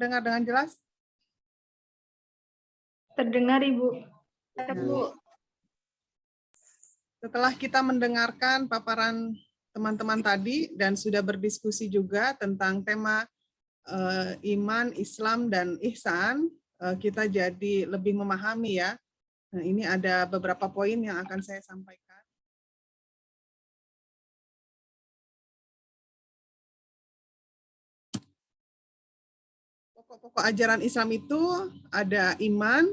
terdengar dengan jelas? Terdengar, Ibu. Setelah kita mendengarkan paparan teman-teman tadi dan sudah berdiskusi juga tentang tema iman, Islam, dan ihsan, kita jadi lebih memahami ya. Nah, ini ada beberapa poin yang akan saya sampaikan. Pokok-pokok ajaran Islam itu ada iman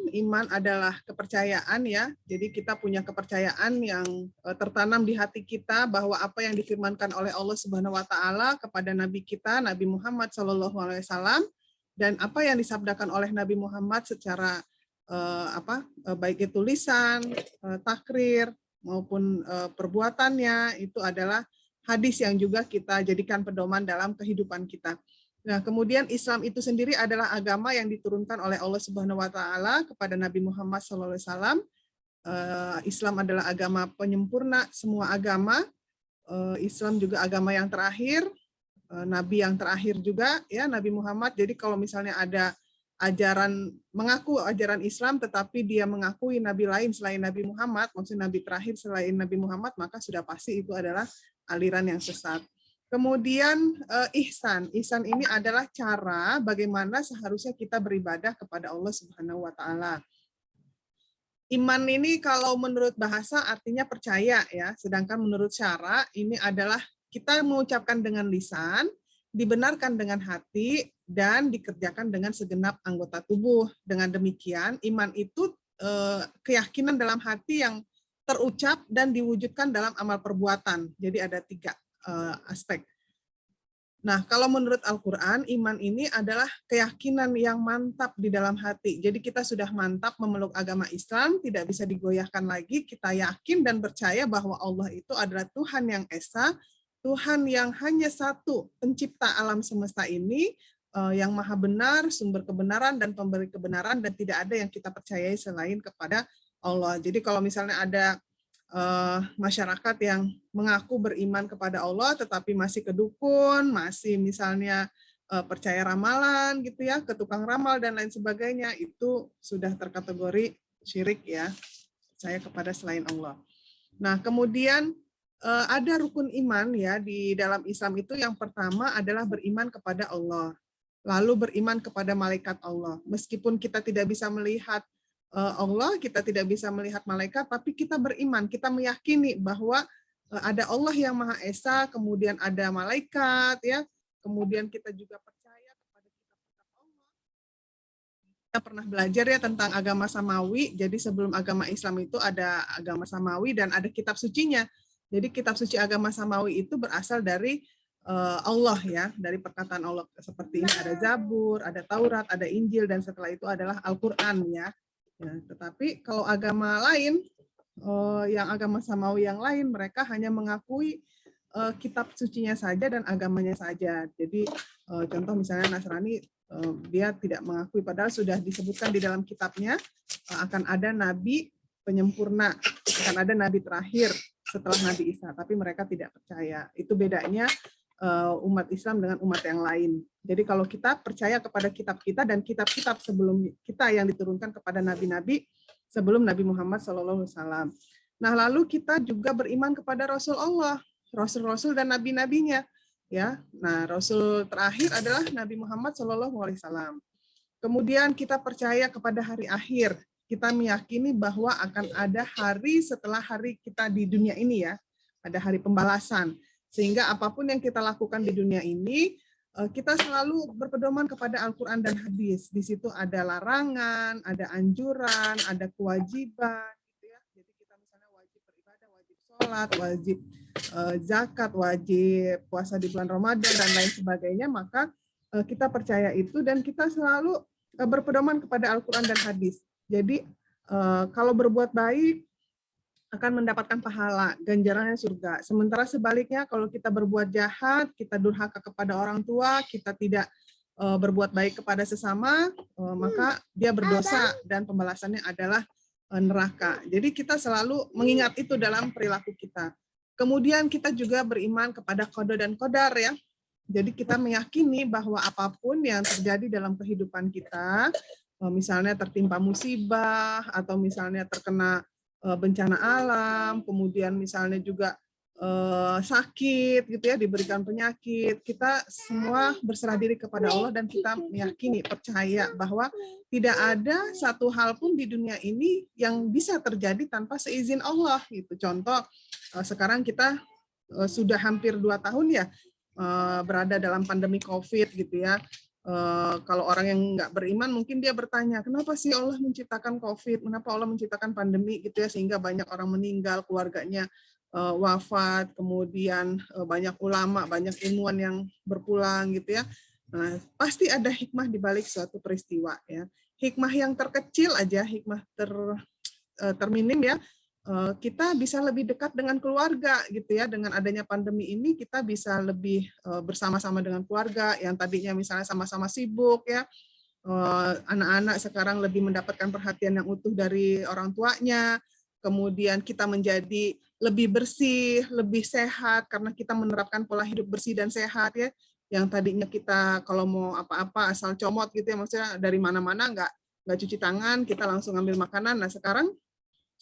adalah kepercayaan ya. Jadi kita punya kepercayaan yang tertanam di hati kita bahwa apa yang difirmankan oleh Allah Subhanahu wa taala kepada nabi kita Nabi Muhammad SAW dan apa yang disabdakan oleh Nabi Muhammad secara baik itu lisan, takrir maupun perbuatannya itu adalah hadis yang juga kita jadikan pedoman dalam kehidupan kita. Nah, kemudian Islam itu sendiri adalah agama yang diturunkan oleh Allah Subhanahu wa taala kepada Nabi Muhammad SAW. Islam adalah agama penyempurna semua agama. Islam juga agama yang terakhir, nabi yang terakhir juga ya, Nabi Muhammad. Jadi kalau misalnya ada ajaran mengaku ajaran Islam tetapi dia mengakui nabi lain selain Nabi Muhammad, maksudnya nabi terakhir selain Nabi Muhammad, maka sudah pasti itu adalah aliran yang sesat. Kemudian ihsan ini adalah cara bagaimana seharusnya kita beribadah kepada Allah Subhanahu wa taala. Iman ini kalau menurut bahasa artinya percaya ya, sedangkan menurut syara ini adalah kita mengucapkan dengan lisan, dibenarkan dengan hati, dan dikerjakan dengan segenap anggota tubuh. Dengan demikian, iman itu keyakinan dalam hati yang terucap dan diwujudkan dalam amal perbuatan. Jadi ada 3 aspek. Nah, kalau menurut Al-Quran, iman ini adalah keyakinan yang mantap di dalam hati. Jadi kita sudah mantap memeluk agama Islam, tidak bisa digoyahkan lagi. Kita yakin dan percaya bahwa Allah itu adalah Tuhan yang esa, Tuhan yang hanya satu, pencipta alam semesta ini, yang maha benar, sumber kebenaran dan pemberi kebenaran, dan tidak ada yang kita percayai selain kepada Allah. Jadi kalau misalnya ada masyarakat yang mengaku beriman kepada Allah tetapi masih ke dukun, masih misalnya percaya ramalan gitu ya, ke tukang ramal dan lain sebagainya, itu sudah terkategori syirik ya, percaya kepada selain Allah. Nah, kemudian ada rukun iman ya di dalam Islam itu. Yang pertama adalah beriman kepada Allah, lalu beriman kepada malaikat Allah. Meskipun kita tidak bisa melihat Allah, kita tidak bisa melihat malaikat, tapi kita beriman, kita meyakini bahwa ada Allah yang Maha Esa, kemudian ada malaikat, ya, kemudian kita juga percaya kepada kitab-kitab Allah. Kita pernah belajar ya tentang agama Samawi. Jadi sebelum agama Islam itu ada agama Samawi dan ada kitab sucinya. Jadi kitab suci agama Samawi itu berasal dari Allah ya, dari perkataan Allah seperti ini, ada Zabur, ada Taurat, ada Injil, dan setelah itu adalah Al-Quran ya. Ya, tetapi kalau agama lain, yang agama Samawi yang lain, mereka hanya mengakui kitab sucinya saja dan agamanya saja. Jadi contoh misalnya Nasrani, dia tidak mengakui, padahal sudah disebutkan di dalam kitabnya akan ada nabi penyempurna, akan ada nabi terakhir setelah Nabi Isa, tapi mereka tidak percaya. Itu bedanya umat Islam dengan umat yang lain. Jadi kalau kita percaya kepada kitab kita dan kitab-kitab sebelum kita yang diturunkan kepada nabi-nabi sebelum Nabi Muhammad SAW. Nah, lalu kita juga beriman kepada Rasul Allah, Rasul-Rasul dan nabi-nabinya. Ya, nah Rasul terakhir adalah Nabi Muhammad SAW. Kemudian kita percaya kepada hari akhir. Kita meyakini bahwa akan ada hari setelah hari kita di dunia ini ya, ada hari pembalasan. Sehingga apapun yang kita lakukan di dunia ini, kita selalu berpedoman kepada Al-Quran dan hadis. Di situ ada larangan, ada anjuran, ada kewajiban. Gitu ya. Jadi kita misalnya wajib beribadah, wajib sholat, wajib zakat, wajib puasa di bulan Ramadan, dan lain sebagainya. Maka kita percaya itu dan kita selalu berpedoman kepada Al-Quran dan hadis. Jadi kalau berbuat baik, akan mendapatkan pahala, ganjarannya surga. Sementara sebaliknya, kalau kita berbuat jahat, kita durhaka kepada orang tua, kita tidak berbuat baik kepada sesama, maka dia berdosa dan pembalasannya adalah neraka. Jadi kita selalu mengingat itu dalam perilaku kita. Kemudian kita juga beriman kepada qada dan qadar ya. Jadi kita meyakini bahwa apapun yang terjadi dalam kehidupan kita, misalnya tertimpa musibah atau misalnya terkena bencana alam, kemudian misalnya juga sakit gitu ya, diberikan penyakit, kita semua berserah diri kepada Allah dan kita meyakini, percaya bahwa tidak ada satu hal pun di dunia ini yang bisa terjadi tanpa seizin Allah gitu. Contoh sekarang kita sudah hampir 2 tahun ya berada dalam pandemi COVID gitu ya. Kalau orang yang nggak beriman mungkin dia bertanya, kenapa sih Allah menciptakan COVID, kenapa Allah menciptakan pandemi gitu ya, sehingga banyak orang meninggal, keluarganya wafat, kemudian banyak ulama, banyak ilmuwan yang berpulang gitu ya. Nah, pasti ada hikmah di balik suatu peristiwa ya. Hikmah yang terkecil aja, hikmah terminim ya, kita bisa lebih dekat dengan keluarga gitu ya. Dengan adanya pandemi ini kita bisa lebih bersama-sama dengan keluarga yang tadinya misalnya sama-sama sibuk ya. Anak-anak sekarang lebih mendapatkan perhatian yang utuh dari orang tuanya. Kemudian kita menjadi lebih bersih, lebih sehat karena kita menerapkan pola hidup bersih dan sehat ya. Yang tadinya kita kalau mau apa-apa asal comot gitu ya, maksudnya dari mana-mana nggak cuci tangan, kita langsung ambil makanan. Nah sekarang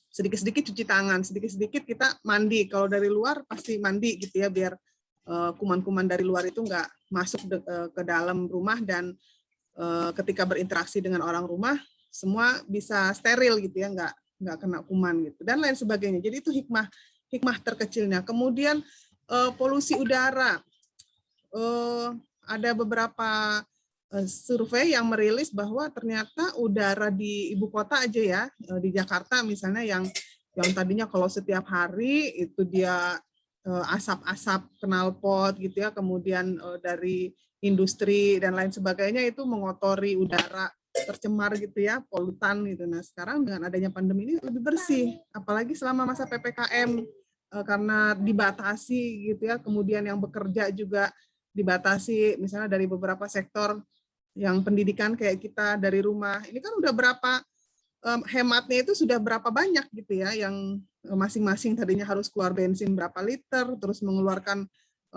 sedikit-sedikit cuci tangan, sedikit-sedikit kita mandi. Kalau dari luar pasti mandi gitu ya, biar kuman-kuman dari luar itu nggak masuk ke dalam rumah, dan ketika berinteraksi dengan orang rumah semua bisa steril gitu ya, nggak kena kuman gitu dan lain sebagainya. Jadi itu hikmah terkecilnya. Kemudian polusi udara, ada beberapa survei yang merilis bahwa ternyata udara di ibu kota aja ya, di Jakarta misalnya, yang tadinya kalau setiap hari itu dia asap-asap knalpot gitu ya, kemudian dari industri dan lain sebagainya itu mengotori udara, tercemar gitu ya, polutan gitu. Nah sekarang dengan adanya pandemi ini lebih bersih, apalagi selama masa PPKM karena dibatasi gitu ya, kemudian yang bekerja juga dibatasi, misalnya dari beberapa sektor yang pendidikan kayak kita dari rumah. Ini kan udah berapa hematnya itu sudah berapa banyak gitu ya, yang masing-masing tadinya harus keluar bensin berapa liter, terus mengeluarkan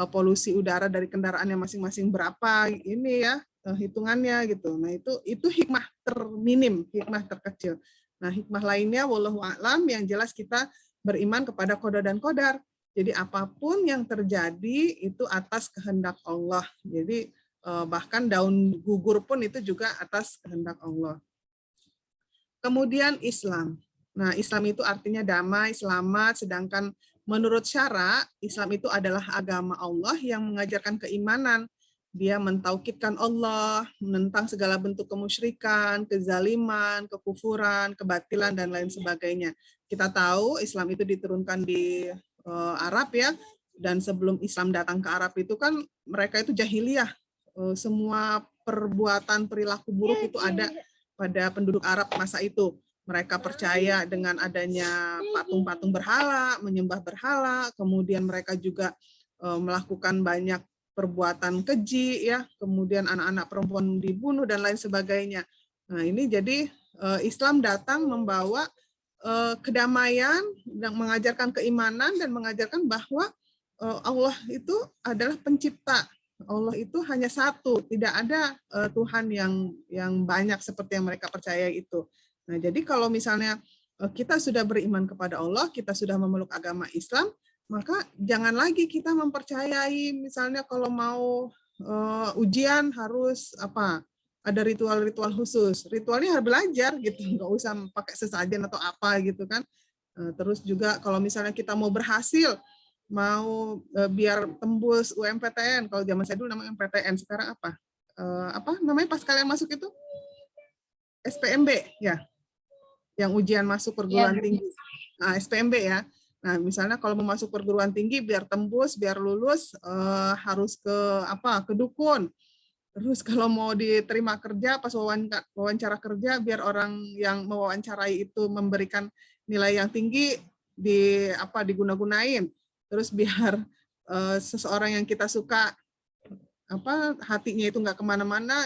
polusi udara dari kendaraannya masing-masing berapa ini ya hitungannya gitu. Nah itu hikmah terminim, hikmah terkecil. Nah hikmah lainnya wallahu a'lam, yang jelas kita beriman kepada qada dan qadar. Jadi apapun yang terjadi itu atas kehendak Allah. Jadi bahkan daun gugur pun itu juga atas kehendak Allah. Kemudian Islam. Nah, Islam itu artinya damai, selamat, sedangkan menurut syara, Islam itu adalah agama Allah yang mengajarkan keimanan. Dia mentaukidkan Allah, menentang segala bentuk kemusyrikan, kezaliman, kekufuran, kebatilan, dan lain sebagainya. Kita tahu Islam itu diturunkan di Arab ya, dan sebelum Islam datang ke Arab itu kan mereka itu jahiliyah. Semua perbuatan perilaku buruk itu ada pada penduduk Arab masa itu. Mereka percaya dengan adanya patung-patung berhala, menyembah berhala, kemudian mereka juga melakukan banyak perbuatan keji ya, kemudian anak-anak perempuan dibunuh dan lain sebagainya. Nah, ini jadi Islam datang membawa kedamaian dan mengajarkan keimanan dan mengajarkan bahwa Allah itu adalah pencipta. Allah itu hanya satu, tidak ada Tuhan yang banyak seperti yang mereka percaya itu. Nah, jadi kalau misalnya kita sudah beriman kepada Allah, kita sudah memeluk agama Islam, maka jangan lagi kita mempercayai misalnya kalau mau ujian harus apa, ada ritual-ritual khusus. Ritualnya harus belajar gitu, nggak usah pakai sesajen atau apa gitu kan. Terus juga kalau misalnya kita mau berhasil, mau biar tembus UMPTN, kalau zaman saya dulu namanya UMPTN, sekarang apa? Apa namanya pas kalian masuk itu? SPMB ya, yang ujian masuk perguruan tinggi. Nah, SPMB ya. Nah, misalnya kalau mau masuk perguruan tinggi biar tembus, biar lulus harus ke apa? Ke dukun. Terus kalau mau diterima kerja pas wawancara kerja, biar orang yang mewawancarai itu memberikan nilai yang tinggi diguna-gunain. Terus biar seseorang yang kita suka hatinya itu nggak kemana-mana,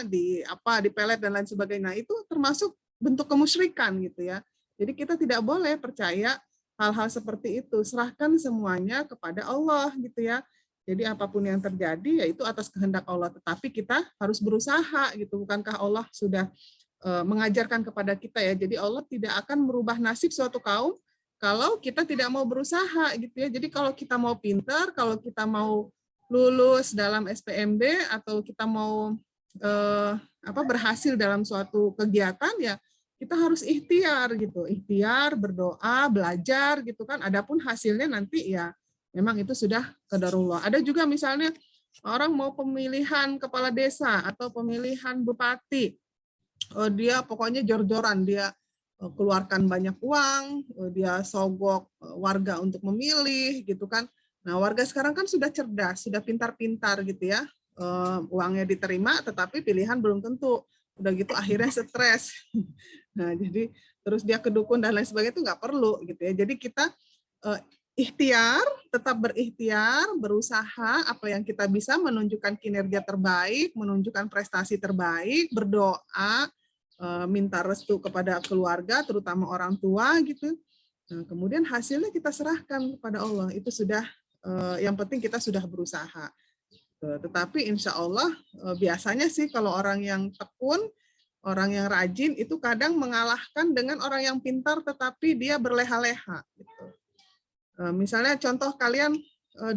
dipelet dan lain sebagainya. Nah, itu termasuk bentuk kemusyrikan gitu ya. Jadi kita tidak boleh percaya hal-hal seperti itu. Serahkan semuanya kepada Allah gitu ya. Jadi apapun yang terjadi ya itu atas kehendak Allah, tetapi kita harus berusaha gitu. Bukankah Allah sudah mengajarkan kepada kita ya. Jadi Allah tidak akan merubah nasib suatu kaum kalau kita tidak mau berusaha gitu ya. Jadi kalau kita mau pintar, kalau kita mau lulus dalam SPMB atau kita mau berhasil dalam suatu kegiatan ya kita harus ikhtiar gitu. Ikhtiar, berdoa, belajar gitu kan. Adapun hasilnya nanti ya memang itu sudah qadarullah. Ada juga misalnya orang mau pemilihan kepala desa atau pemilihan bupati, dia pokoknya jor-joran, dia keluarkan banyak uang, dia sogok warga untuk memilih gitu kan. Nah, warga sekarang kan sudah cerdas, sudah pintar-pintar gitu ya. Uangnya diterima, tetapi pilihan belum tentu. Udah gitu akhirnya stres. Nah, jadi terus dia kedukun dan lain sebagainya itu nggak perlu gitu ya. Jadi kita ikhtiar, tetap berikhtiar, berusaha apa yang kita bisa, menunjukkan kinerja terbaik, menunjukkan prestasi terbaik, berdoa, minta restu kepada keluarga, terutama orang tua gitu. Nah, kemudian hasilnya kita serahkan kepada Allah. Itu sudah yang penting kita sudah berusaha. Tetapi insya Allah biasanya sih kalau orang yang tekun, orang yang rajin itu kadang mengalahkan dengan orang yang pintar tetapi dia berleha-leha. Gitu. Misalnya contoh kalian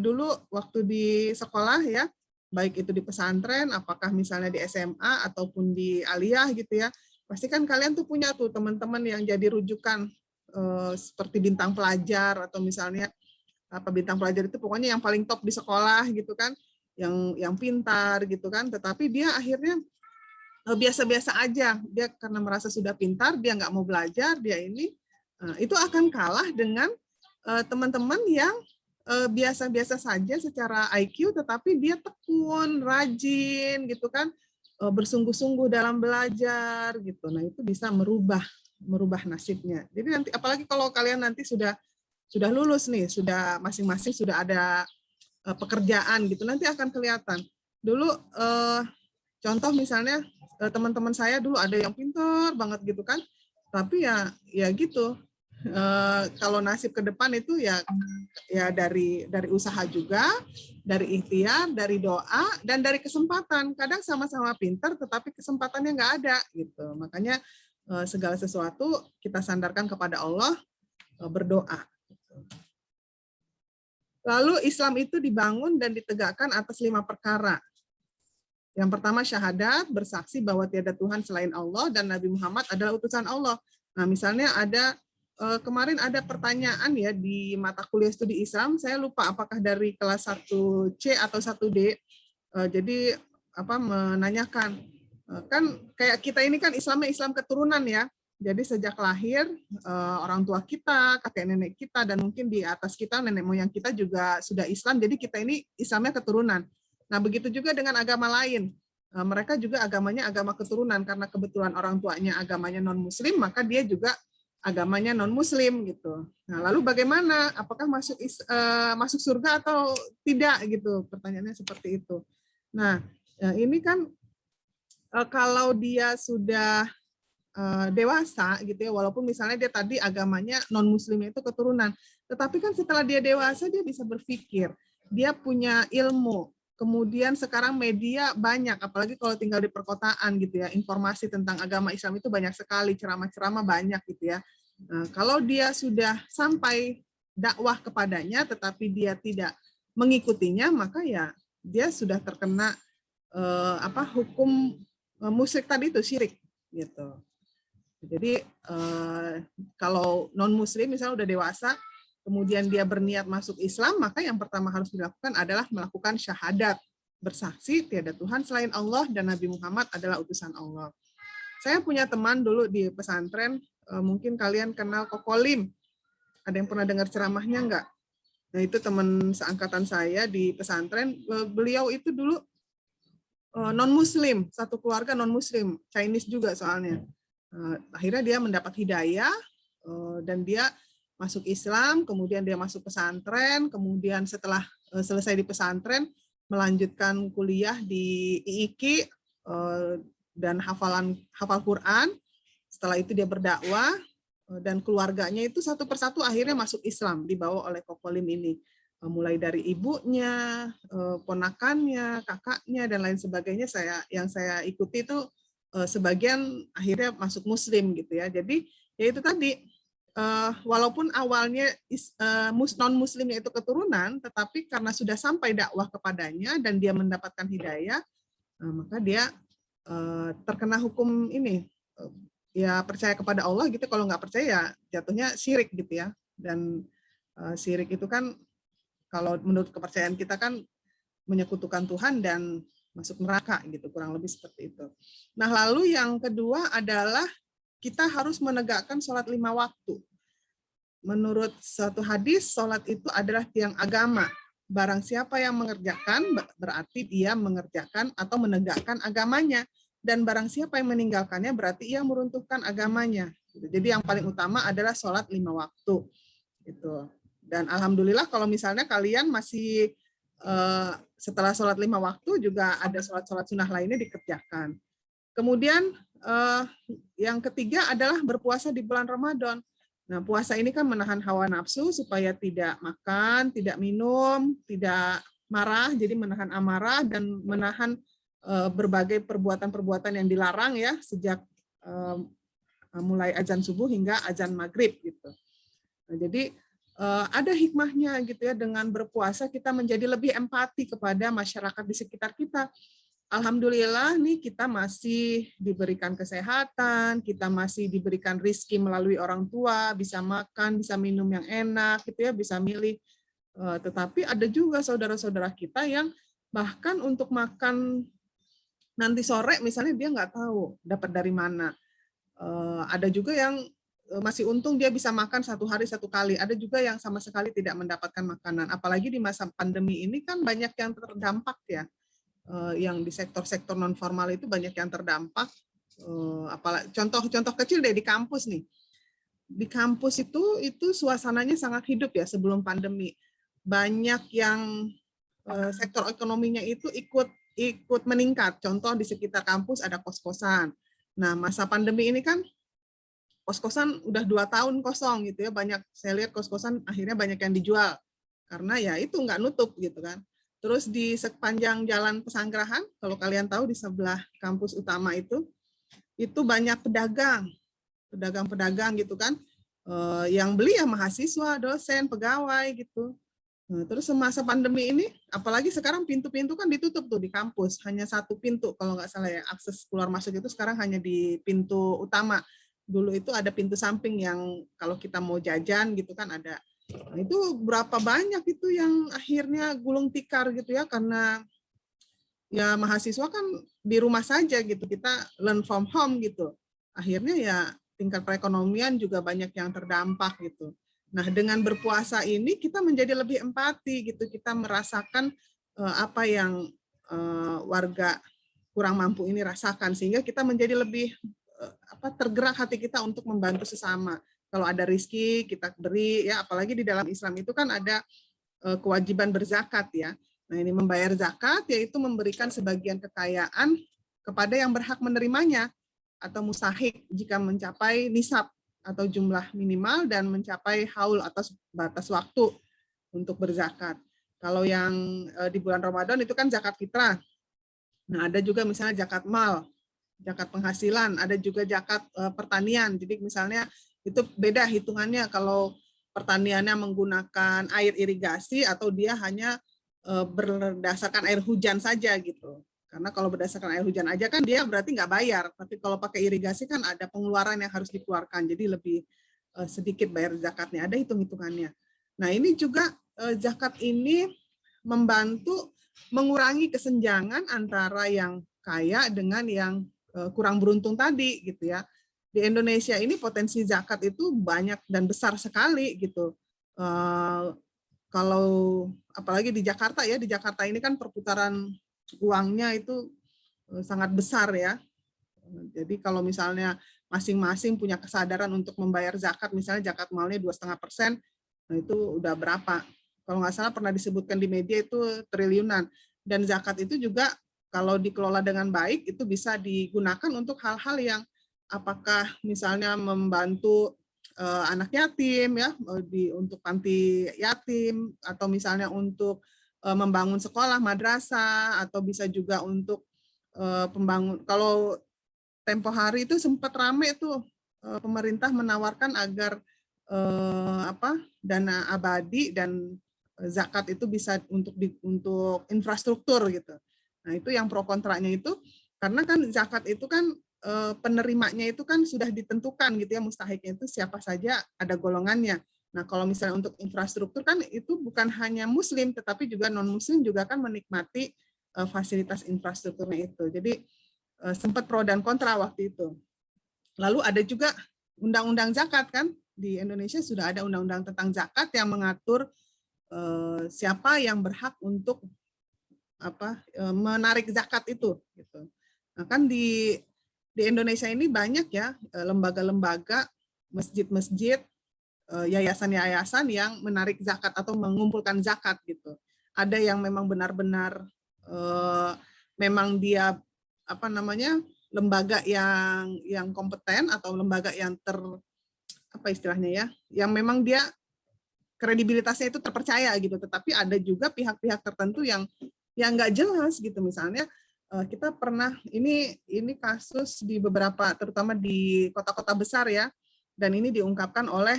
dulu waktu di sekolah ya, baik itu di pesantren, apakah misalnya di SMA ataupun di aliyah gitu ya, pasti kan kalian tuh punya tuh teman-teman yang jadi rujukan seperti bintang pelajar atau misalnya apa bintang pelajar itu pokoknya yang paling top di sekolah gitu kan, yang pintar gitu kan, tetapi dia akhirnya biasa-biasa aja, dia karena merasa sudah pintar, dia nggak mau belajar, dia ini itu akan kalah dengan teman-teman yang biasa-biasa saja secara IQ, tetapi dia tekun, rajin, gitu kan, bersungguh-sungguh dalam belajar, gitu. Nah itu bisa merubah nasibnya. Jadi nanti, apalagi kalau kalian nanti sudah lulus nih, sudah masing-masing sudah ada pekerjaan, gitu, nanti akan kelihatan. Dulu contoh misalnya teman-teman saya dulu ada yang pintar banget gitu kan, tapi ya gitu. Kalau nasib ke depan itu ya dari usaha juga, dari ikhtiar, dari doa, dan dari kesempatan. Kadang sama-sama pintar, tetapi kesempatannya nggak ada gitu. Makanya segala sesuatu kita sandarkan kepada Allah, berdoa. Lalu Islam itu dibangun dan ditegakkan atas 5 perkara. Yang pertama syahadat, bersaksi bahwa tiada Tuhan selain Allah dan Nabi Muhammad adalah utusan Allah. Nah, misalnya ada kemarin ada pertanyaan ya di mata kuliah studi Islam, saya lupa apakah dari kelas 1C atau 1D. Jadi menanyakan kan kayak kita ini kan Islamnya Islam keturunan ya. Jadi sejak lahir orang tua kita, kakek nenek kita dan mungkin di atas kita nenek moyang kita juga sudah Islam. Jadi kita ini Islamnya keturunan. Nah, begitu juga dengan agama lain. Mereka juga agamanya agama keturunan karena kebetulan orang tuanya agamanya non-muslim, maka dia juga agamanya non-muslim gitu. Nah, lalu bagaimana? Apakah masuk surga atau tidak gitu? Pertanyaannya seperti itu. Nah, ini kan kalau dia sudah dewasa gitu ya, walaupun misalnya dia tadi agamanya non-muslim itu keturunan, tetapi kan setelah dia dewasa dia bisa berpikir, dia punya ilmu. Kemudian sekarang media banyak, apalagi kalau tinggal di perkotaan gitu ya, informasi tentang agama Islam itu banyak sekali, ceramah-ceramah banyak gitu ya. Nah, kalau dia sudah sampai dakwah kepadanya, tetapi dia tidak mengikutinya, maka ya dia sudah terkena hukum musyrik tadi itu syirik gitu. Jadi kalau non Muslim misalnya udah dewasa, kemudian dia berniat masuk Islam, maka yang pertama harus dilakukan adalah melakukan syahadat, bersaksi tiada Tuhan selain Allah dan Nabi Muhammad adalah utusan Allah. Saya punya teman dulu di pesantren, mungkin kalian kenal Kokolim. Ada yang pernah dengar ceramahnya enggak? Nah, itu teman seangkatan saya di pesantren. Beliau itu dulu non-Muslim, satu keluarga non-Muslim, Chinese juga soalnya. Akhirnya dia mendapat hidayah dan dia masuk Islam, kemudian dia masuk pesantren, kemudian setelah selesai di pesantren melanjutkan kuliah di IIKI dan hafal Quran. Setelah itu dia berdakwah dan keluarganya itu satu persatu akhirnya masuk Islam dibawa oleh Kokolim ini. mulai dari ibunya, ponakannya, kakaknya dan lain sebagainya. Yang saya ikuti itu sebagian akhirnya masuk Muslim gitu ya. Jadi ya itu tadi, walaupun awalnya non Muslimnya itu keturunan, tetapi karena sudah sampai dakwah kepadanya dan dia mendapatkan hidayah, maka dia terkena hukum ini, ya percaya kepada Allah gitu. Kalau nggak percaya ya jatuhnya syirik gitu ya. Dan syirik itu kan kalau menurut kepercayaan kita kan menyekutukan Tuhan dan masuk neraka gitu, kurang lebih seperti itu. Nah, lalu yang kedua adalah kita harus menegakkan sholat 5 waktu. Menurut suatu hadis, sholat itu adalah tiang agama. Barang siapa yang mengerjakan, berarti dia mengerjakan atau menegakkan agamanya. Dan barang siapa yang meninggalkannya, berarti ia meruntuhkan agamanya. Jadi yang paling utama adalah sholat 5 waktu. Gitu. Dan alhamdulillah kalau misalnya kalian masih setelah sholat 5 waktu juga ada sholat-sholat sunnah lainnya dikerjakan. Kemudian yang ketiga adalah berpuasa di bulan Ramadan. Nah, puasa ini kan menahan hawa nafsu supaya tidak makan, tidak minum, tidak marah, jadi menahan amarah dan menahan berbagai perbuatan-perbuatan yang dilarang ya sejak mulai azan subuh hingga azan maghrib gitu. Nah, jadi ada hikmahnya gitu ya, dengan berpuasa kita menjadi lebih empati kepada masyarakat di sekitar kita. Alhamdulillah nih kita masih diberikan kesehatan, kita masih diberikan rizki melalui orang tua, bisa makan, bisa minum yang enak gitu ya, bisa milih. Tetapi ada juga saudara-saudara kita yang bahkan untuk makan nanti sore misalnya dia nggak tahu dapat dari mana. Ada juga yang masih untung dia bisa makan 1 hari 1 kali. Ada juga yang sama sekali tidak mendapatkan makanan. Apalagi di masa pandemi ini kan banyak yang terdampak ya. Yang di sektor-sektor non formal itu banyak yang terdampak. Apalagi contoh kecil deh di kampus nih. Di kampus itu suasananya sangat hidup ya sebelum pandemi. Banyak yang sektor ekonominya itu ikut meningkat. Contoh di sekitar kampus ada kos-kosan. Nah, masa pandemi ini kan kos-kosan udah 2 tahun kosong gitu ya, banyak saya lihat kos-kosan akhirnya banyak yang dijual karena ya itu nggak nutup gitu kan. Terus di sepanjang jalan Pesanggerahan, kalau kalian tahu di sebelah kampus utama itu banyak pedagang gitu kan, yang beli ya mahasiswa, dosen, pegawai gitu. Nah, terus semasa pandemi ini, apalagi sekarang pintu-pintu kan ditutup tuh di kampus, hanya 1 pintu kalau nggak salah ya, akses keluar masuk itu sekarang hanya di pintu utama. Dulu itu ada pintu samping yang kalau kita mau jajan gitu kan ada. Nah, itu berapa banyak itu yang akhirnya gulung tikar gitu ya, karena ya mahasiswa kan di rumah saja gitu, kita learn from home gitu. Akhirnya ya tingkat perekonomian juga banyak yang terdampak gitu. Nah, dengan berpuasa ini kita menjadi lebih empati gitu, kita merasakan apa yang warga kurang mampu ini rasakan, sehingga kita menjadi lebih tergerak hati kita untuk membantu sesama. Kalau ada rezeki kita beri ya, apalagi di dalam Islam itu kan ada kewajiban berzakat ya. Nah, ini membayar zakat yaitu memberikan sebagian kekayaan kepada yang berhak menerimanya atau mustahik jika mencapai nisab atau jumlah minimal dan mencapai haul atau batas waktu untuk berzakat. Kalau yang di bulan Ramadan itu kan zakat fitrah. Nah, ada juga misalnya zakat mal, zakat penghasilan, ada juga zakat pertanian. Jadi misalnya itu beda hitungannya kalau pertaniannya menggunakan air irigasi atau dia hanya berdasarkan air hujan saja gitu. Karena kalau berdasarkan air hujan aja kan dia berarti nggak bayar. Tapi kalau pakai irigasi kan ada pengeluaran yang harus dikeluarkan. Jadi lebih sedikit bayar zakatnya. Ada hitung-hitungannya. Nah, ini juga zakat ini membantu mengurangi kesenjangan antara yang kaya dengan yang kurang beruntung tadi gitu ya. Di Indonesia ini potensi zakat itu banyak dan besar sekali gitu. Kalau apalagi di Jakarta ya, di Jakarta ini kan perputaran uangnya itu sangat besar ya. Jadi kalau misalnya masing-masing punya kesadaran untuk membayar zakat, misalnya zakat malnya 2,5%, nah itu udah berapa? Kalau nggak salah pernah disebutkan di media itu triliunan. Dan zakat itu juga kalau dikelola dengan baik itu bisa digunakan untuk hal-hal yang apakah misalnya membantu anak yatim ya, untuk panti yatim, atau misalnya untuk membangun sekolah madrasah, atau bisa juga untuk pembangun. Kalau tempo hari itu sempat rame tuh, pemerintah menawarkan agar dana abadi dan zakat itu bisa untuk infrastruktur gitu. Nah, itu yang pro kontranya itu, karena kan zakat itu kan penerimanya itu kan sudah ditentukan gitu ya, mustahiknya itu siapa saja, ada golongannya. Nah, kalau misalnya untuk infrastruktur kan itu bukan hanya muslim, tetapi juga non-muslim juga kan menikmati fasilitas infrastrukturnya itu. Jadi sempat pro dan kontra waktu itu. Lalu ada juga undang-undang zakat kan, di Indonesia sudah ada undang-undang tentang zakat yang mengatur siapa yang berhak untuk menarik zakat itu gitu. Nah, kan di Indonesia ini banyak ya lembaga-lembaga, masjid-masjid, yayasan-yayasan yang menarik zakat atau mengumpulkan zakat gitu. Ada yang memang benar-benar memang dia lembaga yang kompeten atau lembaga yang istilahnya ya, yang memang dia kredibilitasnya itu terpercaya gitu. Tetapi ada juga pihak-pihak tertentu yang nggak jelas gitu. Misalnya kita pernah ini kasus di beberapa, terutama di kota-kota besar ya, dan ini diungkapkan oleh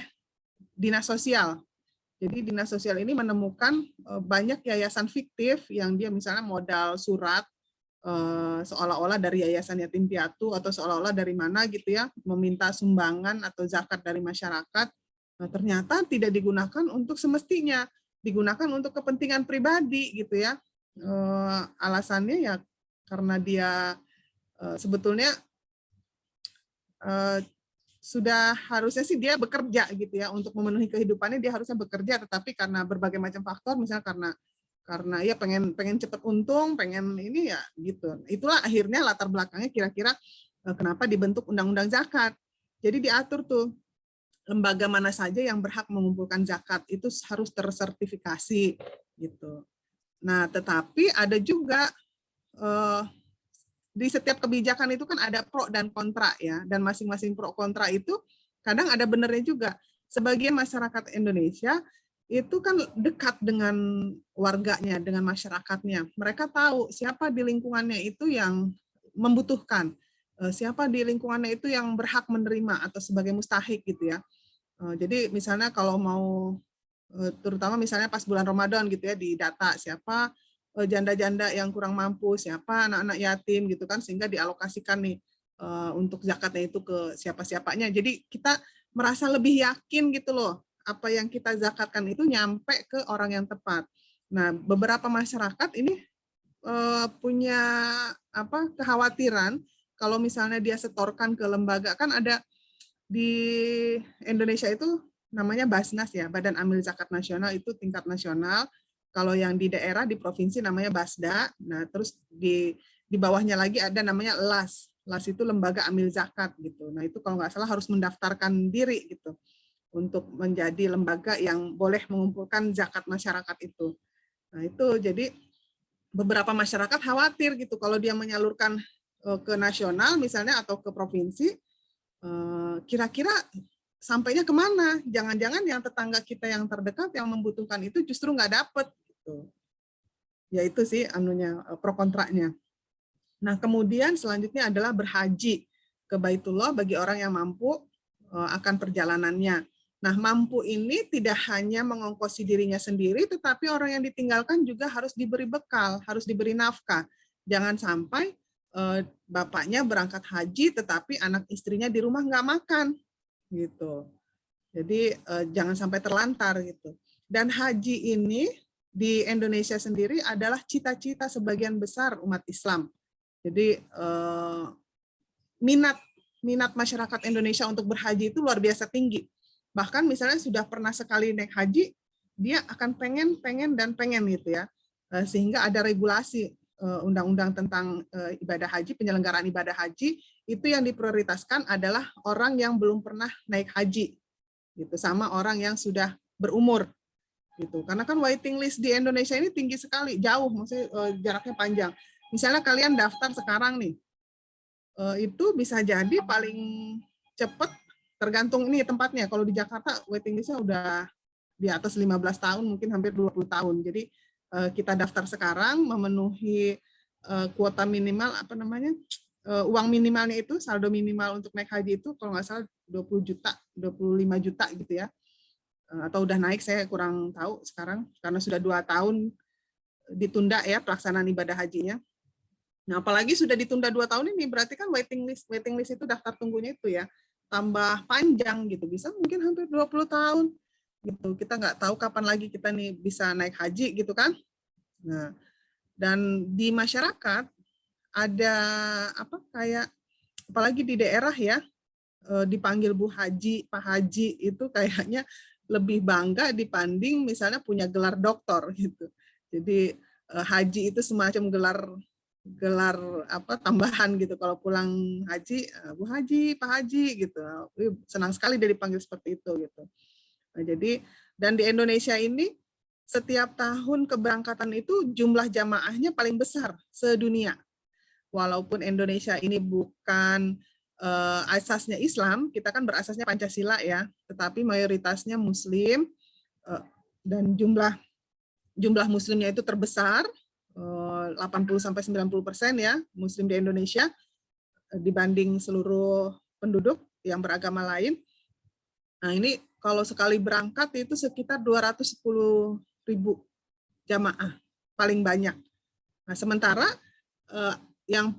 dinas sosial. Jadi dinas sosial ini menemukan banyak yayasan fiktif yang dia misalnya modal surat seolah-olah dari yayasan yatim piatu atau seolah-olah dari mana gitu ya, meminta sumbangan atau zakat dari masyarakat. Nah, ternyata tidak digunakan untuk semestinya, digunakan untuk kepentingan pribadi gitu ya. Alasannya ya karena dia sebetulnya sudah harusnya sih dia bekerja gitu ya, untuk memenuhi kehidupannya dia harusnya bekerja, tetapi karena berbagai macam faktor, misalnya karena ya pengen cepat untung, pengen ini ya gitu. Itulah akhirnya latar belakangnya kira-kira kenapa dibentuk undang-undang zakat. Jadi diatur tuh lembaga mana saja yang berhak mengumpulkan zakat itu harus tersertifikasi gitu. Nah, tetapi ada juga di setiap kebijakan itu kan ada pro dan kontra ya, dan masing-masing pro kontra itu kadang ada benernya juga. Sebagian masyarakat Indonesia itu kan dekat dengan warganya, dengan masyarakatnya. Mereka tahu siapa di lingkungannya itu yang membutuhkan, siapa di lingkungannya itu yang berhak menerima atau sebagai mustahik gitu ya. Jadi misalnya kalau mau, terutama misalnya pas bulan Ramadan gitu ya, di data siapa janda-janda yang kurang mampu, siapa anak-anak yatim gitu kan, sehingga dialokasikan nih untuk zakatnya itu ke siapa-siapanya. Jadi kita merasa lebih yakin gitu loh, apa yang kita zakatkan itu nyampe ke orang yang tepat. Nah, beberapa masyarakat ini punya kekhawatiran kalau misalnya dia setorkan ke lembaga, kan ada di Indonesia itu namanya Basnas ya, Badan Amil Zakat Nasional, itu tingkat nasional. Kalau yang di daerah, di provinsi namanya Basda. Nah, terus di bawahnya lagi ada namanya LAS. LAS itu Lembaga Amil Zakat gitu. Nah, itu kalau nggak salah harus mendaftarkan diri gitu untuk menjadi lembaga yang boleh mengumpulkan zakat masyarakat itu. Nah, itu jadi beberapa masyarakat khawatir gitu kalau dia menyalurkan ke nasional misalnya atau ke provinsi, kira-kira sampainya kemana? Jangan-jangan yang tetangga kita yang terdekat yang membutuhkan itu justru nggak dapet. Gitu. Ya itu sih anunya, pro kontranya. Nah, kemudian selanjutnya adalah berhaji ke Baitullah bagi orang yang mampu akan perjalanannya. Nah, mampu ini tidak hanya mengongkosi dirinya sendiri, tetapi orang yang ditinggalkan juga harus diberi bekal, harus diberi nafkah. Jangan sampai bapaknya berangkat haji, tetapi anak istrinya di rumah nggak makan, gitu. Jadi jangan sampai terlantar gitu. Dan haji ini di Indonesia sendiri adalah cita-cita sebagian besar umat Islam. Jadi minat masyarakat Indonesia untuk berhaji itu luar biasa tinggi. Bahkan misalnya sudah pernah sekali naik haji, dia akan pengen gitu ya. Sehingga ada regulasi undang-undang tentang ibadah haji, penyelenggaraan ibadah haji, itu yang diprioritaskan adalah orang yang belum pernah naik haji, gitu, sama orang yang sudah berumur, gitu. Karena kan waiting list di Indonesia ini tinggi sekali, jauh, maksudnya jaraknya panjang. Misalnya kalian daftar sekarang nih, itu bisa jadi paling cepat tergantung ini tempatnya. Kalau di Jakarta waiting list-nya udah di atas 15 tahun, mungkin hampir 20 tahun. Jadi kita daftar sekarang, memenuhi kuota minimal, uang minimalnya itu, saldo minimal untuk naik haji itu kalau nggak salah 20 juta, 25 juta gitu ya. Atau udah naik, saya kurang tahu sekarang, karena sudah 2 tahun ditunda ya pelaksanaan ibadah hajinya. Nah, apalagi sudah ditunda 2 tahun ini, berarti kan waiting list itu daftar tunggunya itu ya, tambah panjang gitu, bisa mungkin hampir 20 tahun gitu. Kita nggak tahu kapan lagi kita nih bisa naik haji gitu kan. Nah, dan di masyarakat ada kayak apalagi di daerah ya, dipanggil Bu Haji, Pak Haji itu kayaknya lebih bangga dibanding misalnya punya gelar doktor gitu. Jadi haji itu semacam gelar tambahan gitu. Kalau pulang haji, Bu Haji, Pak Haji gitu. Senang sekali dia dipanggil seperti itu gitu. Nah, jadi dan di Indonesia ini setiap tahun keberangkatan itu jumlah jamaahnya paling besar sedunia. Walaupun Indonesia ini bukan asasnya Islam, kita kan berasasnya Pancasila ya, tetapi mayoritasnya Muslim dan jumlah Muslimnya itu terbesar, 80-90% ya Muslim di Indonesia dibanding seluruh penduduk yang beragama lain. Nah ini kalau sekali berangkat itu sekitar 210.000 jamaah paling banyak. Nah sementara yang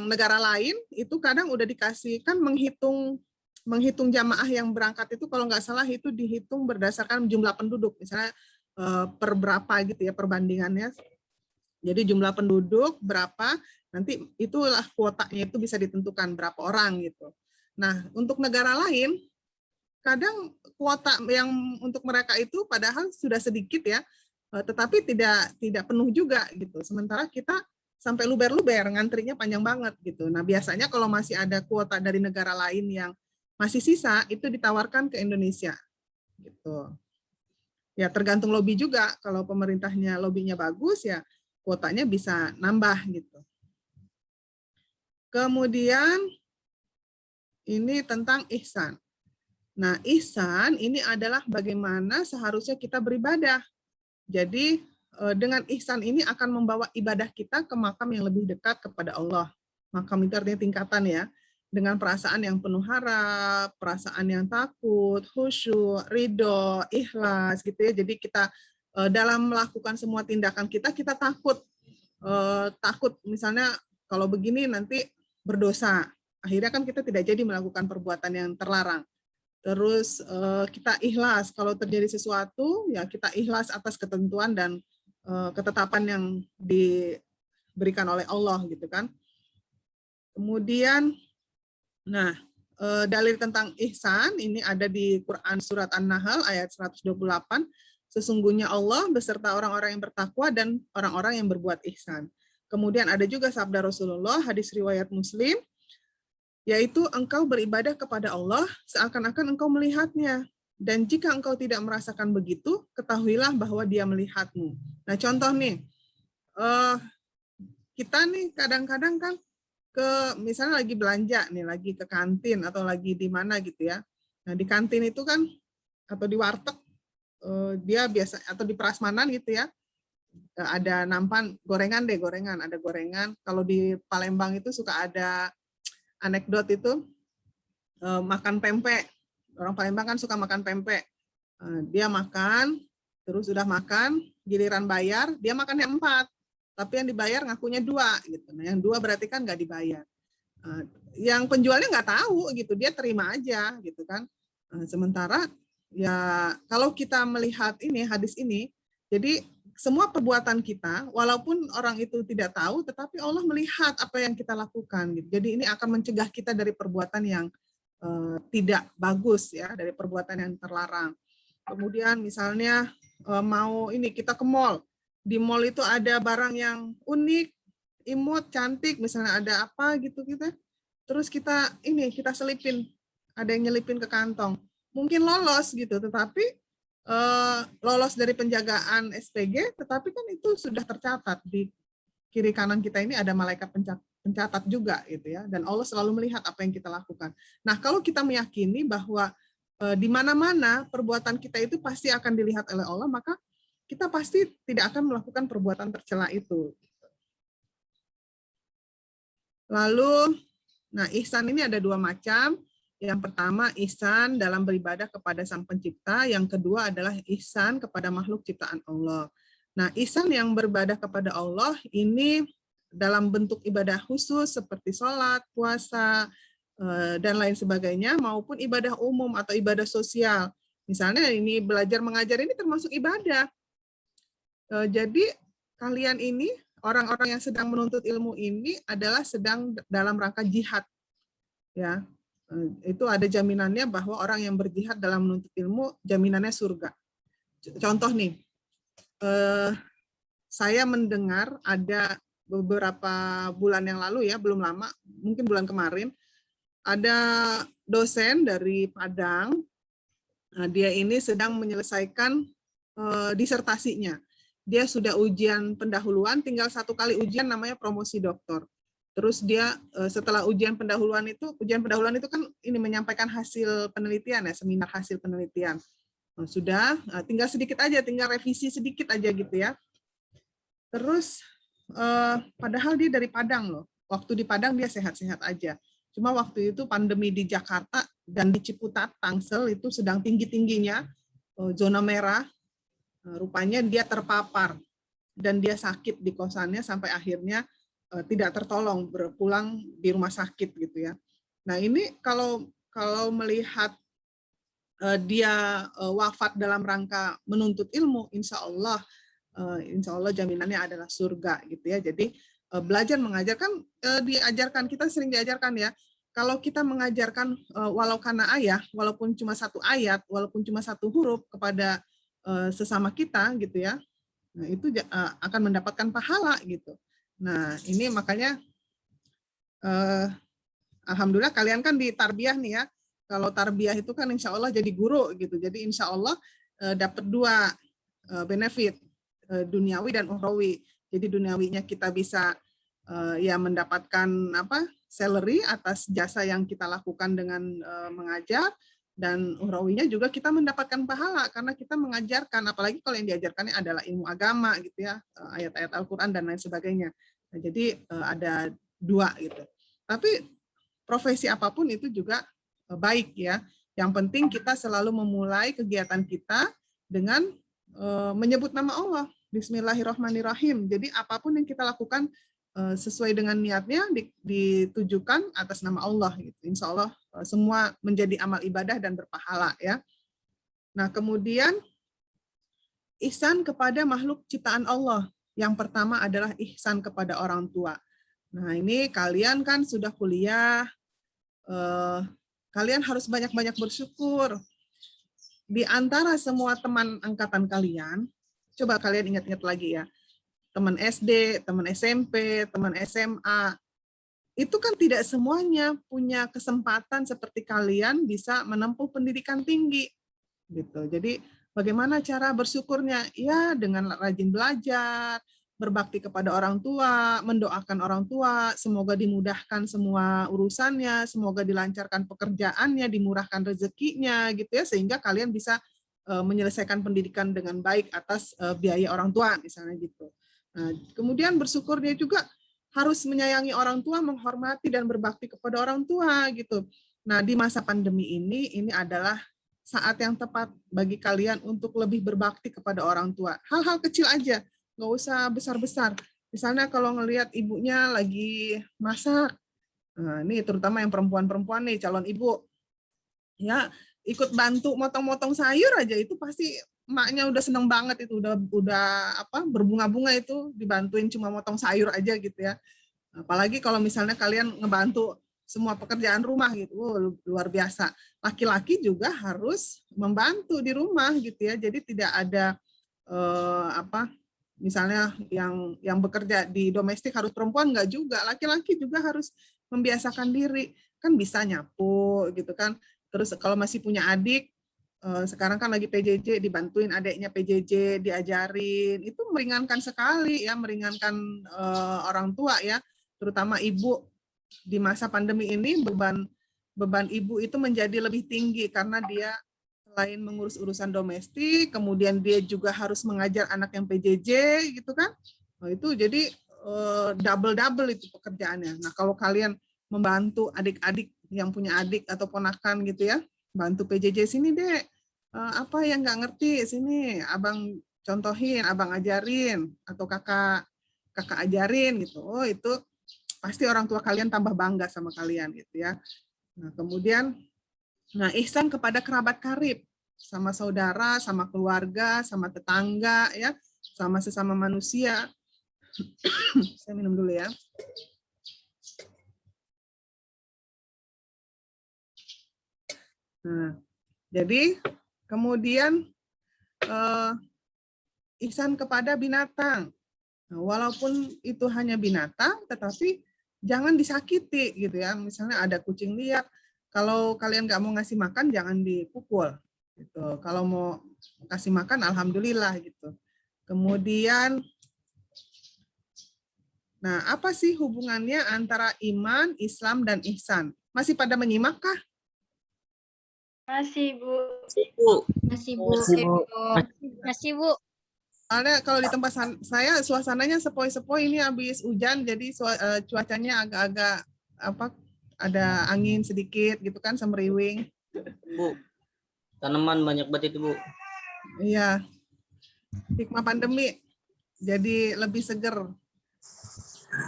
negara lain itu kadang udah dikasih kan menghitung jamaah yang berangkat itu kalau nggak salah itu dihitung berdasarkan jumlah penduduk, misalnya per berapa gitu ya perbandingannya. Jadi jumlah penduduk berapa, nanti itulah kuotanya itu bisa ditentukan berapa orang gitu. Nah untuk negara lain kadang kuota yang untuk mereka itu padahal sudah sedikit ya, tetapi tidak penuh juga gitu. Sementara kita sampai luber-luber, ngantrinya panjang banget gitu. Nah biasanya kalau masih ada kuota dari negara lain yang masih sisa, itu ditawarkan ke Indonesia gitu. Ya tergantung lobby juga. Kalau pemerintahnya lobbynya bagus ya kuotanya bisa nambah gitu. Kemudian ini tentang ihsan. Nah, ihsan ini adalah bagaimana seharusnya kita beribadah. Jadi, dengan ihsan ini akan membawa ibadah kita ke makam yang lebih dekat kepada Allah. Makam itu artinya tingkatan ya. Dengan perasaan yang penuh harap, perasaan yang takut, khusyuk, ridho, ikhlas gitu ya. Jadi kita dalam melakukan semua tindakan kita takut. Takut misalnya kalau begini nanti berdosa. Akhirnya kan kita tidak jadi melakukan perbuatan yang terlarang. Terus kita ikhlas kalau terjadi sesuatu ya kita ikhlas atas ketentuan dan ketetapan yang diberikan oleh Allah gitu kan. Kemudian dalil tentang ihsan ini ada di Quran surat An-Nahl ayat 128. Sesungguhnya Allah beserta orang-orang yang bertakwa dan orang-orang yang berbuat ihsan. Kemudian ada juga sabda Rasulullah hadis riwayat Muslim, yaitu engkau beribadah kepada Allah seakan-akan engkau melihatnya. Dan jika engkau tidak merasakan begitu, ketahuilah bahwa dia melihatmu. Nah contoh nih, kita nih kadang-kadang kan misalnya lagi belanja nih, lagi ke kantin atau lagi di mana gitu ya. Nah di kantin itu kan, atau di warteg, dia biasa, atau di prasmanan gitu ya, ada nampan gorengan, ada gorengan. Kalau di Palembang itu suka ada anekdot itu makan pempek. Orang Palembang kan suka makan pempek. Dia makan, terus udah makan, giliran bayar, dia makan yang 4. Tapi yang dibayar ngakunya 2. Gitu. Nah, yang 2 berarti kan nggak dibayar. Yang penjualnya nggak tahu, gitu, dia terima aja. Gitu kan. Sementara, ya kalau kita melihat ini hadis ini, jadi semua perbuatan kita, walaupun orang itu tidak tahu, tetapi Allah melihat apa yang kita lakukan. Jadi ini akan mencegah kita dari perbuatan yang tidak bagus ya, dari perbuatan yang terlarang. Kemudian misalnya mau ini kita ke mall, di mall itu ada barang yang unik, imut, cantik, misalnya ada apa gitu kita, terus kita selipin, ada yang nyelipin ke kantong, mungkin lolos gitu, tetapi lolos dari penjagaan SPG, tetapi kan itu sudah tercatat di kiri kanan kita ini ada malaikat pencatat juga gitu ya, dan Allah selalu melihat apa yang kita lakukan. Nah, kalau kita meyakini bahwa di mana-mana perbuatan kita itu pasti akan dilihat oleh Allah, maka kita pasti tidak akan melakukan perbuatan tercela itu. Lalu, nah ihsan ini ada dua macam. Yang pertama ihsan dalam beribadah kepada Sang Pencipta, yang kedua adalah ihsan kepada makhluk ciptaan Allah. Nah, ihsan yang beribadah kepada Allah ini dalam bentuk ibadah khusus seperti sholat, puasa, dan lain sebagainya, maupun ibadah umum atau ibadah sosial. Misalnya ini belajar mengajar ini termasuk ibadah. Jadi kalian ini, orang-orang yang sedang menuntut ilmu ini adalah sedang dalam rangka jihad. Ya, itu ada jaminannya bahwa orang yang berjihad dalam menuntut ilmu, jaminannya surga. Contoh nih, saya mendengar ada beberapa bulan yang lalu ya, belum lama, mungkin bulan kemarin, ada dosen dari Padang, dia ini sedang menyelesaikan disertasinya. Dia sudah ujian pendahuluan, tinggal satu kali ujian namanya promosi doktor. Terus dia setelah ujian pendahuluan itu kan ini menyampaikan hasil penelitian ya, seminar hasil penelitian. Sudah, tinggal sedikit aja, tinggal revisi sedikit aja gitu ya. Terus padahal dia dari Padang loh. Waktu di Padang dia sehat-sehat aja. Cuma waktu itu pandemi di Jakarta dan di Ciputat, Tangsel itu sedang tinggi-tingginya, zona merah. Rupanya dia terpapar dan dia sakit di kosannya sampai akhirnya tidak tertolong, berpulang di rumah sakit gitu ya. Nah ini kalau melihat dia wafat dalam rangka menuntut ilmu, insya Allah jaminannya adalah surga gitu ya. Jadi belajar mengajar kan diajarkan, kita sering diajarkan ya, kalau kita mengajarkan walau kana ayah, walaupun cuma satu ayat, walaupun cuma satu huruf kepada sesama kita gitu ya, nah itu akan mendapatkan pahala gitu. Nah ini makanya alhamdulillah kalian kan di tarbiyah nih ya. Kalau tarbiyah itu kan insya Allah jadi guru gitu. Jadi insya Allah dapat dua benefit, duniawi dan ukhrawi. Jadi duniawinya kita bisa ya mendapatkan salary atas jasa yang kita lakukan dengan mengajar, dan ukhrawinya juga kita mendapatkan pahala karena kita mengajarkan, apalagi kalau yang diajarkannya adalah ilmu agama gitu ya, ayat-ayat Al-Qur'an dan lain sebagainya. Nah, jadi ada dua gitu. Tapi profesi apapun itu juga baik ya. Yang penting kita selalu memulai kegiatan kita dengan menyebut nama Allah. Bismillahirrahmanirrahim. Jadi apapun yang kita lakukan sesuai dengan niatnya ditujukan atas nama Allah. Gitu. Insya Allah semua menjadi amal ibadah dan berpahala ya. Nah kemudian ihsan kepada makhluk ciptaan Allah. Yang pertama adalah ihsan kepada orang tua. Nah ini kalian kan sudah kuliah, kalian harus banyak-banyak bersyukur. Di antara semua teman angkatan kalian, coba kalian ingat-ingat lagi ya, teman SD, teman SMP, teman SMA, itu kan tidak semuanya punya kesempatan seperti kalian bisa menempuh pendidikan tinggi. Gitu. Jadi bagaimana cara bersyukurnya? Ya dengan rajin belajar, berbakti kepada orang tua, mendoakan orang tua, semoga dimudahkan semua urusannya, semoga dilancarkan pekerjaannya, dimurahkan rezekinya, gitu ya, sehingga kalian bisa menyelesaikan pendidikan dengan baik atas biaya orang tua, misalnya gitu. Nah, kemudian bersyukurnya juga harus menyayangi orang tua, menghormati dan berbakti kepada orang tua, gitu. Nah, di masa pandemi ini adalah saat yang tepat bagi kalian untuk lebih berbakti kepada orang tua. Hal-hal kecil aja, nggak usah besar-besar. Misalnya kalau ngelihat ibunya lagi masak, nah ini terutama yang perempuan-perempuan nih, calon ibu, ya ikut bantu motong-motong sayur aja itu pasti emaknya udah seneng banget itu, udah berbunga-bunga itu dibantuin cuma motong sayur aja gitu ya. Apalagi kalau misalnya kalian ngebantu semua pekerjaan rumah gitu, luar biasa. Laki-laki juga harus membantu di rumah gitu ya. Jadi tidak ada misalnya yang bekerja di domestik harus perempuan, enggak juga. Laki-laki juga harus membiasakan diri. Kan bisa nyapu gitu kan. Terus kalau masih punya adik, sekarang kan lagi PJJ, dibantuin adiknya PJJ, diajarin. Itu meringankan sekali ya, meringankan orang tua ya. terutama ibu di masa pandemi ini, beban ibu itu menjadi lebih tinggi karena dia selain mengurus urusan domestik, kemudian dia juga harus mengajar anak yang PJJ gitu kan. Nah, itu jadi double itu pekerjaannya. Nah, kalau kalian membantu adik-adik yang punya adik atau ponakan gitu ya, bantu PJJ sini deh, apa yang nggak ngerti sini abang contohin, abang ajarin, atau kakak ajarin gitu. Oh, itu pasti orang tua kalian tambah bangga sama kalian gitu ya. Nah, kemudian ihsan kepada kerabat karib, sama saudara, sama keluarga, sama tetangga ya, sama sesama manusia. Saya minum dulu ya. Nah, jadi kemudian ihsan kepada binatang. Nah, walaupun itu hanya binatang, tetapi jangan disakiti gitu ya. Misalnya ada kucing liar, kalau kalian nggak mau ngasih makan, jangan dipukul. Gitu. Kalau mau kasih makan, alhamdulillah gitu. Kemudian, nah apa sih hubungannya antara iman, Islam, dan ihsan? Masih pada menyimak kah? Masih, Bu. Masih, Bu. Masih, Bu. Soalnya kalau di tempat saya suasananya sepoi-sepoi, ini habis hujan, jadi cuacanya agak-agak ada angin sedikit gitu kan, semeriwing. Bu, tanaman banyak banget itu, Bu. Iya, hikmah pandemi, jadi lebih seger,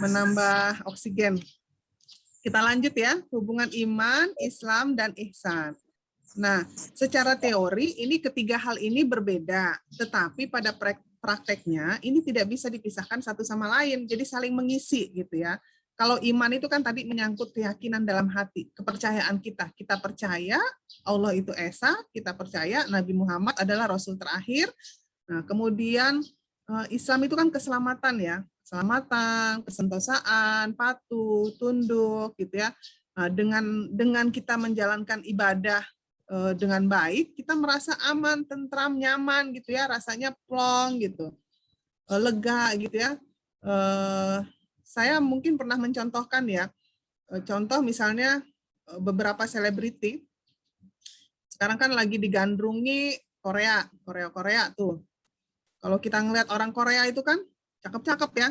menambah oksigen. Kita lanjut ya, hubungan iman, Islam, dan ihsan. Nah, secara teori ini ketiga hal ini berbeda, tetapi pada prakteknya ini tidak bisa dipisahkan satu sama lain, jadi saling mengisi gitu ya. Kalau iman itu kan tadi menyangkut keyakinan dalam hati, kepercayaan kita. Kita percaya Allah itu Esa, kita percaya Nabi Muhammad adalah Rasul terakhir. Nah, kemudian Islam itu kan keselamatan ya, keselamatan, kesentosaan, patuh, tunduk gitu ya. Nah, dengan kita menjalankan ibadah dengan baik, kita merasa aman, tentram, nyaman gitu ya, rasanya plong gitu, lega gitu ya. Saya mungkin pernah mencontohkan ya, contoh misalnya beberapa selebriti, sekarang kan lagi digandrungi Korea tuh. Kalau kita ngelihat orang Korea itu kan cakep-cakep ya,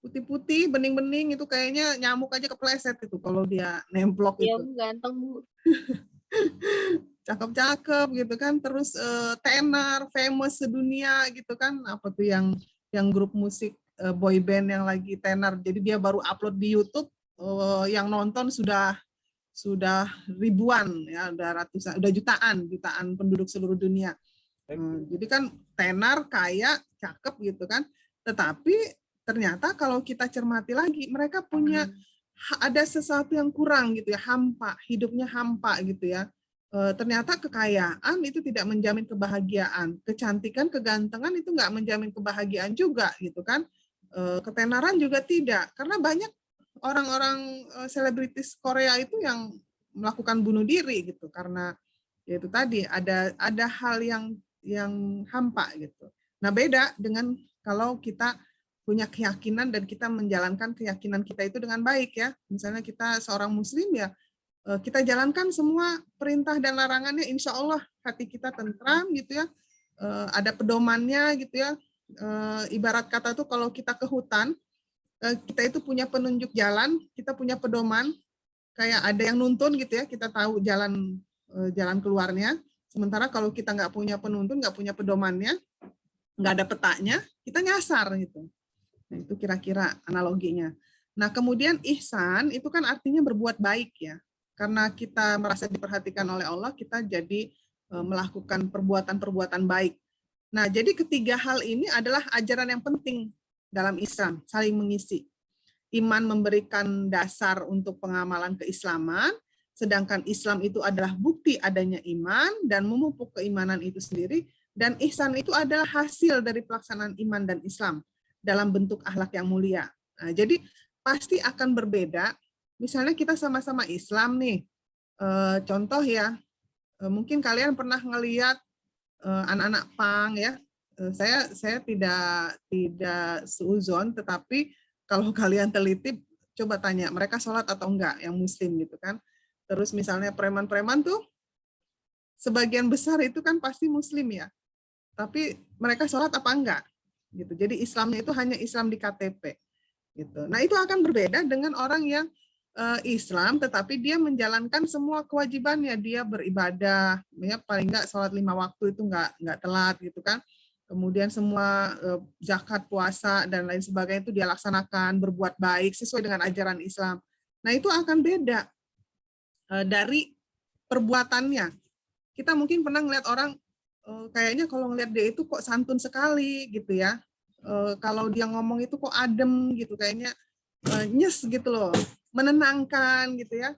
putih-putih, bening-bening, itu kayaknya nyamuk aja kepleset itu kalau dia nemplok itu. Iya, Bu, ganteng, Bu. Cakep-cakep gitu kan, terus tenar, famous sedunia gitu kan, apa tuh yang grup musik boy band yang lagi tenar, jadi dia baru upload di YouTube, yang nonton sudah ribuan ya, udah ratusan, udah jutaan penduduk seluruh dunia. Jadi kan tenar, kaya, cakep gitu kan, tetapi ternyata kalau kita cermati lagi, mereka punya ada sesuatu yang kurang gitu ya, hampa, hidupnya hampa gitu ya. Ternyata kekayaan itu tidak menjamin kebahagiaan, kecantikan, kegantengan itu nggak menjamin kebahagiaan juga gitu kan, ketenaran juga tidak, karena banyak orang-orang selebritis Korea itu yang melakukan bunuh diri gitu karena yaitu tadi ada hal yang hampa gitu. Nah, beda dengan kalau kita punya keyakinan dan kita menjalankan keyakinan kita itu dengan baik ya. Misalnya kita seorang muslim ya, kita jalankan semua perintah dan larangannya, insya Allah hati kita tentram gitu ya, ada pedomannya gitu ya. Ibarat kata tuh kalau kita ke hutan, kita itu punya penunjuk jalan, kita punya pedoman, kayak ada yang nuntun gitu ya, kita tahu jalan keluarnya. Sementara kalau kita nggak punya penuntun, nggak punya pedomannya, nggak ada petanya, kita nyasar gitu. Nah, itu kira-kira analoginya. Nah, kemudian ihsan itu kan artinya berbuat baik ya. Karena kita merasa diperhatikan oleh Allah, kita jadi melakukan perbuatan-perbuatan baik. Nah, jadi ketiga hal ini adalah ajaran yang penting dalam Islam, saling mengisi. Iman memberikan dasar untuk pengamalan keislaman, sedangkan Islam itu adalah bukti adanya iman dan memupuk keimanan itu sendiri, dan ihsan itu adalah hasil dari pelaksanaan iman dan Islam dalam bentuk akhlak yang mulia. Nah, jadi pasti akan berbeda. Misalnya kita sama-sama Islam nih, contoh ya, mungkin kalian pernah ngelihat anak-anak pang ya. Saya tidak seuzon, tetapi kalau kalian teliti, coba tanya mereka sholat atau enggak yang muslim gitu kan. Terus misalnya preman-preman tuh sebagian besar itu kan pasti muslim ya, tapi mereka sholat apa enggak gitu. Jadi Islamnya itu hanya Islam di KTP gitu. Nah itu akan berbeda dengan orang yang Islam tetapi dia menjalankan semua kewajibannya, dia beribadah ya, paling enggak sholat 5 waktu itu enggak telat gitu kan. Kemudian semua zakat, puasa dan lain sebagainya itu dia laksanakan, berbuat baik sesuai dengan ajaran Islam. Nah itu akan beda dari perbuatannya. Kita mungkin pernah ngeliat orang kayaknya kalau ngeliat dia itu kok santun sekali gitu ya. Kalau dia ngomong itu kok adem gitu, kayaknya nyes gitu loh, menenangkan gitu ya.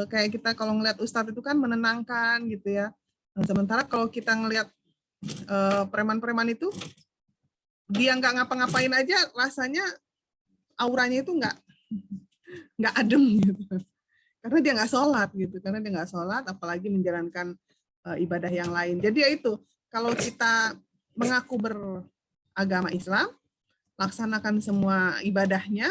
Kayak kita kalau ngeliat ustadz itu kan menenangkan gitu ya. Sementara kalau kita ngeliat preman-preman itu, dia nggak ngapa-ngapain aja rasanya auranya itu nggak adem gitu. Karena dia nggak sholat gitu, karena dia nggak sholat, apalagi menjalankan ibadah yang lain. Jadi ya itu, kalau kita mengaku beragama Islam, laksanakan semua ibadahnya,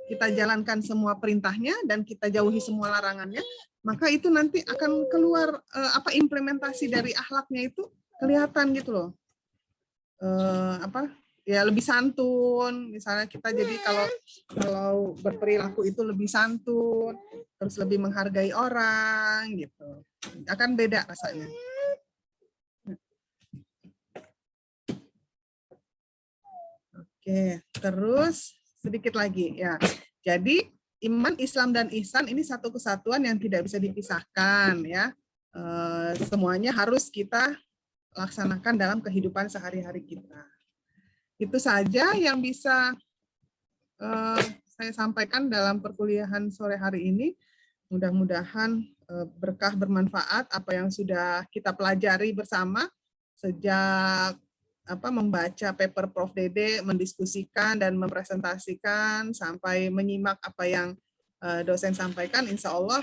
kita jalankan semua perintahnya dan kita jauhi semua larangannya, maka itu nanti akan keluar implementasi dari akhlaknya itu kelihatan gitu loh. Ya lebih santun, misalnya kita jadi kalau berperilaku itu lebih santun, terus lebih menghargai orang gitu, akan beda rasanya. Oke, terus sedikit lagi ya. Jadi iman, Islam dan ihsan ini satu kesatuan yang tidak bisa dipisahkan ya. Semuanya harus kita laksanakan dalam kehidupan sehari-hari kita. Itu saja yang bisa saya sampaikan dalam perkuliahan sore hari ini. Mudah-mudahan berkah, bermanfaat apa yang sudah kita pelajari bersama sejak membaca paper Prof. Dede, mendiskusikan dan mempresentasikan sampai menyimak apa yang dosen sampaikan. Insya Allah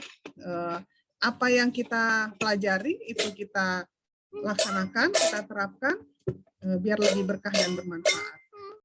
apa yang kita pelajari itu kita laksanakan, kita terapkan biar lebih berkah dan bermanfaat.